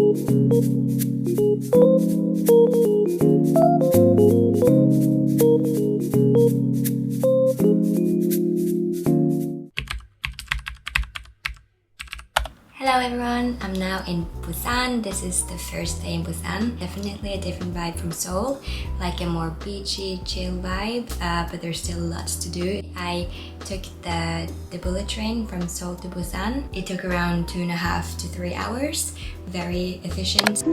Hello everyone, I'm now in Busan. This is the first day in Busan. Definitely a different vibe from Seoul, like a more beachy, chill vibe, but there's still lots to do. I took the bullet train from Seoul to Busan. It took around 2.5 to 3 hours. Very efficient.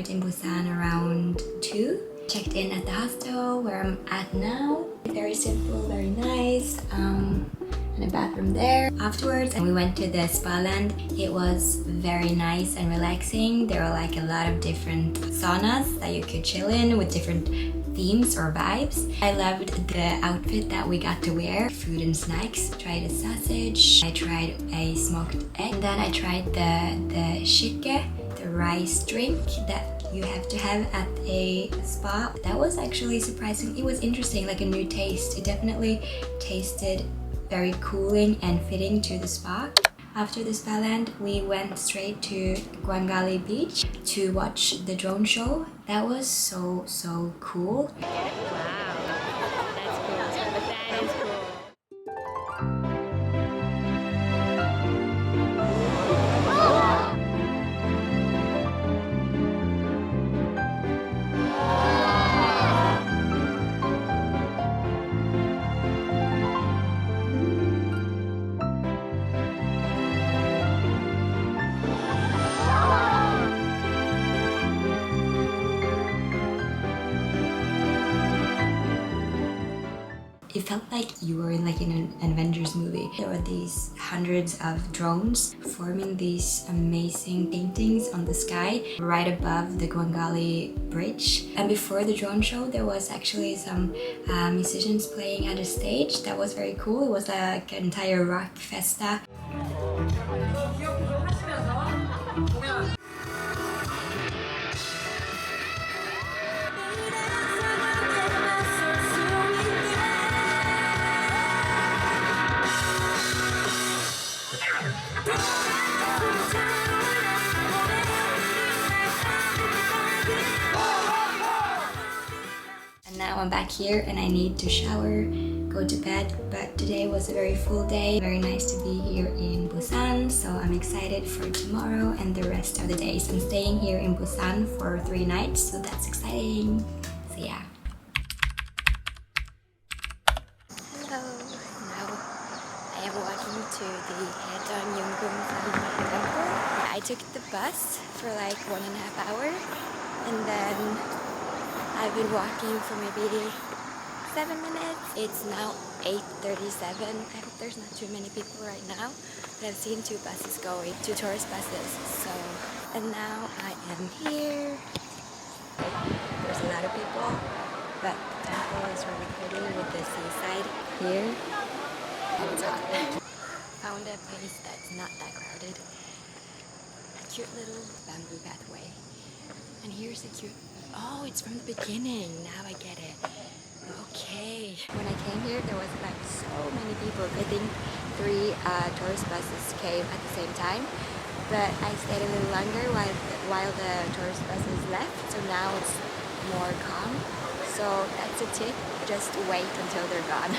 In Busan around 2. Checked in at the hostel where I'm at now. Very simple, very nice, and a bathroom there. Afterwards, and we went to the spa land. It was very nice and relaxing. There were like a lot of different saunas that you could chill in with different themes or vibes. I loved the outfit that we got to wear. Food and snacks. Tried a sausage. I tried a smoked egg. And then I tried the shike, the rice drink that you have to have at a spa. That was actually surprising. It was interesting, like a new taste. It definitely tasted very cooling and fitting to the spa. After the spa land, we went straight to Gwangalli Beach to watch the drone show. That was so cool. It felt like you were in an Avengers movie. There were these hundreds of drones forming these amazing paintings on the sky right above the Gwangalli Bridge. And before the drone show, there was actually some musicians playing at a stage. That was very cool. It was like an entire rock festa. Now I'm back here and I need to shower, go to bed, but today was a very full day. Very nice to be here in Busan, so I'm excited for tomorrow and the rest of the days. I'm staying here in Busan for 3 nights, so that's exciting. So yeah. Hello, now I am walking to the Haedong Yonggungsa Temple. I took the bus for like 1.5 hours and then I've been walking for maybe 7 minutes. It's now 8:37. I hope there's not too many people right now. But I've seen 2 buses going, 2 tourist buses. So, and now I am here. There's a lot of people, but the temple is really pretty with the seaside here. And it's hot. Found a place that's not that crowded. A cute little bamboo pathway. And here's a cute... Oh, it's from the beginning. Now I get it. Okay. When I came here, there was like so many people. I think 3 tourist buses came at the same time. But I stayed a little longer while the tourist buses left. So now it's more calm. So that's a tip. Just wait until they're gone.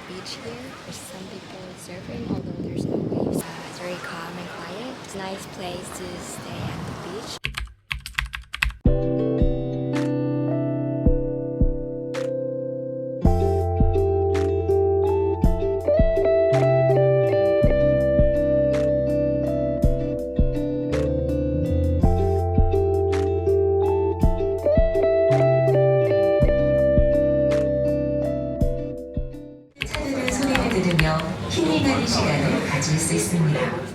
beach here. There's some people surfing, although there's no waves. It's very calm and quiet. It's a nice place to stay at the beach. 들으며 힐링하는 시간을 가질 수 있습니다.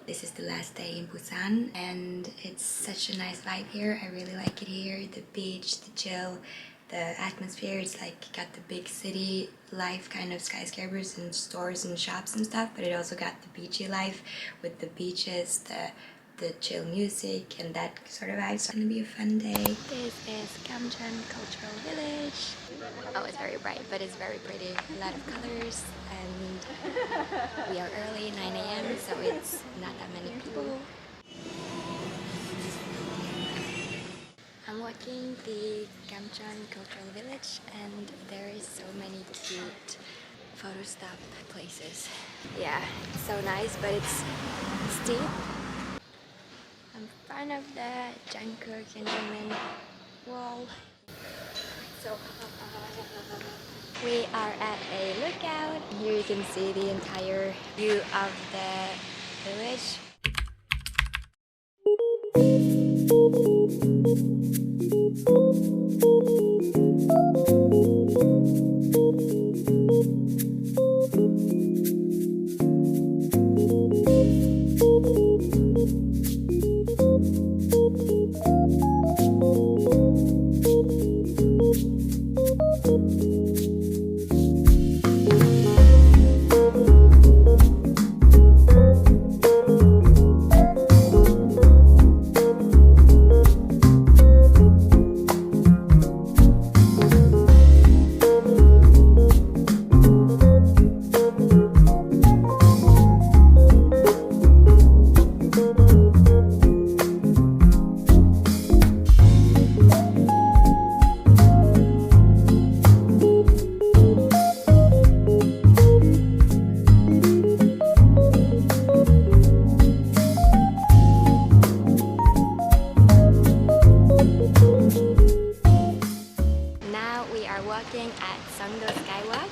This is the last day in Busan and it's such a nice vibe here. I really like it here. The beach, the chill, the atmosphere. It's like got the big city life kind of skyscrapers and stores and shops and stuff, but it also got the beachy life with the beaches, the chill music and that sort of vibe. So it's gonna be a fun day. This is Gamcheon Culture Village. Oh, it's very bright, but it's very pretty. A lot of colors, and we are early, 9 a.m., so it's not that many people. I'm walking the Gamcheon Culture Village, and there is so many cute photo stop places. Yeah, it's so nice, but it's steep. In front of the Jungkook and Jimin wall. So we are at a lookout. Here you can see the entire view of the village. walking at Songdo Skywalk.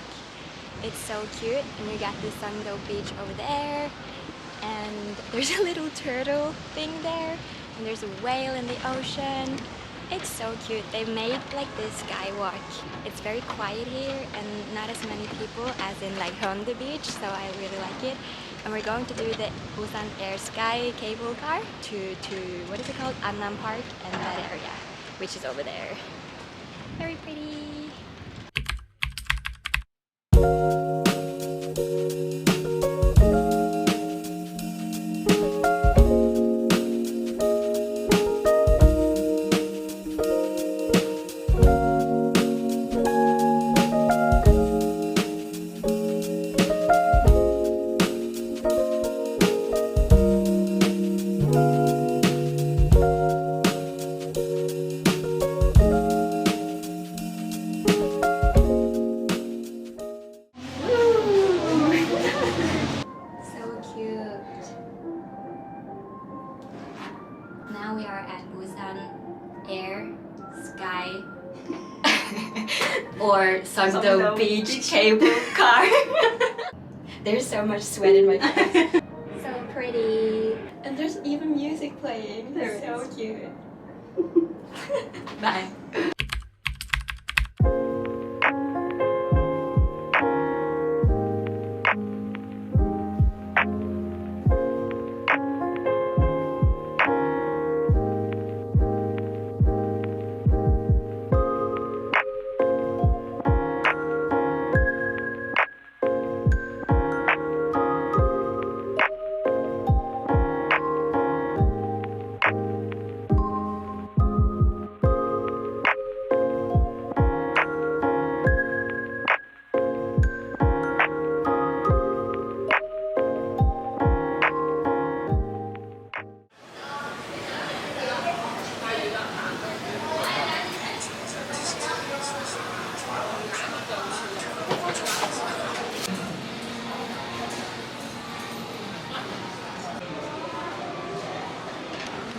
It's so cute, and you got the Songdo Beach over there, and there's a little turtle thing there, and there's a whale in the ocean. It's so cute. They made like this skywalk. It's very quiet here and not as many people as in like Haeundae Beach, so I really like it. And we're going to do the Busan Air Sky cable car to what is it called? Amnam Park and that area, which is over there. Very pretty. Now we are at Busan Air Sky or Songdo Beach cable car. There's so much sweat in my face. So pretty. And there's even music playing. It's so cute. Bye.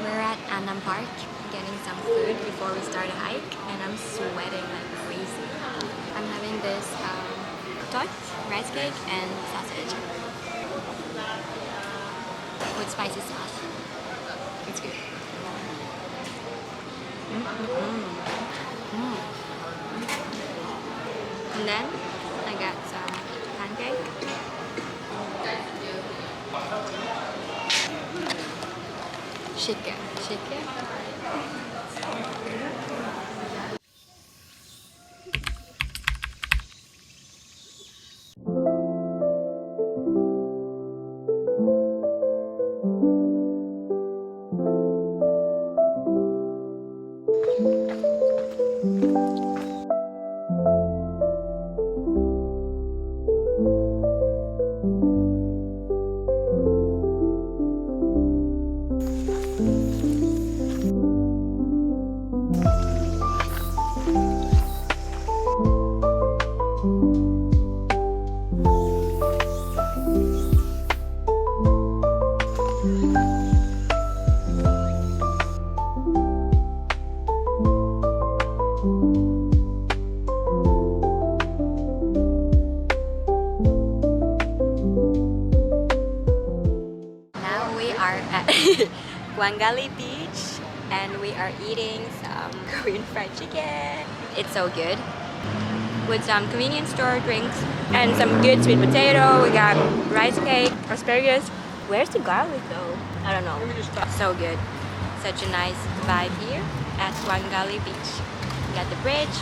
We're at Amnam Park getting some food before we start a hike, and I'm sweating like crazy. I'm having this tart, rice cake, and sausage with spicy sauce. It's good. And then I got some pancake. Chicken. Gwangalli Beach, and we are eating some Korean fried chicken. It's so good. With some convenience store drinks and some good sweet potato. We got rice cake, asparagus. Where's the garlic though? I don't know. So good. Such a nice vibe here at Gwangalli Beach. We got the bridge.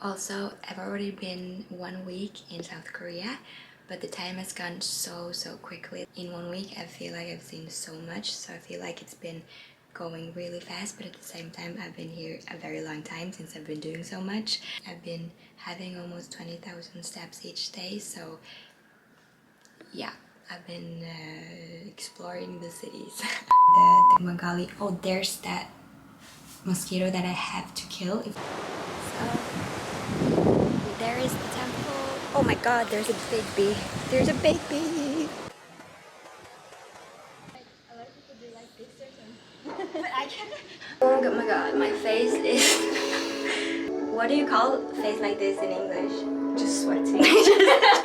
Also, I've already been 1 week in South Korea, but the time has gone so quickly. In 1 week, I feel like I've seen so much, so I feel like it's been going really fast, but at the same time, I've been here a very long time since I've been doing so much. I've been having almost 20,000 steps each day, so yeah, I've been exploring the cities. the Gwangalli, oh, there's that mosquito that I have to kill. So, there is the temple. Oh my god, there's a big bee. There's a big bee. A lot of people do like this or something. But I can't. Oh my god, my face is... What do you call face like this in English? Just sweating.